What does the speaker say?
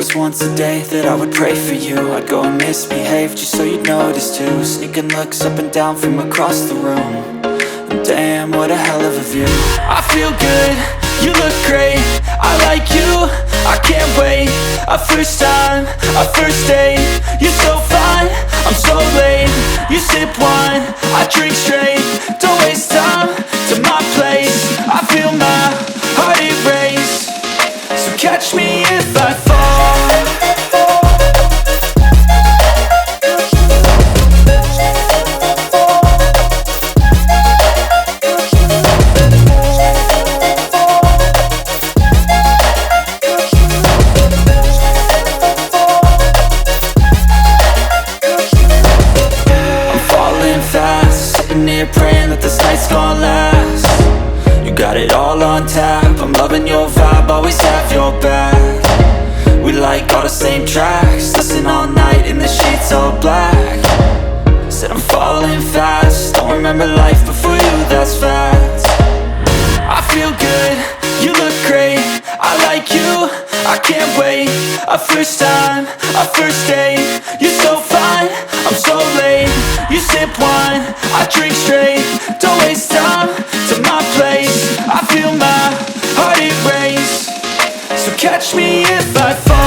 was once a day that I would pray for you. I'd go and misbehave just so you'd notice too. Sneaking looks up and down from across the room. And damn, what a hell of a view. I feel good, you look great, I like you, I can't wait. A first time, a first date, you're so fine, I'm so late. You sip wine, I drink straight. Don't waste time to my place. I feel my heart erase. So catch me if I fall. Praying that this night's gonna last. You got it all on tap, I'm loving your vibe, always have your back. We like all the same tracks, listen all night in the sheets all black. Said I'm falling fast, don't remember life before you, that's facts. I feel good, you look great, I like you, I can't wait. A first time, a first date, you're so fine, I'm so late. You sip wine, I drink straight. Don't waste time to my place. I feel my heart erase. So catch me if I fall.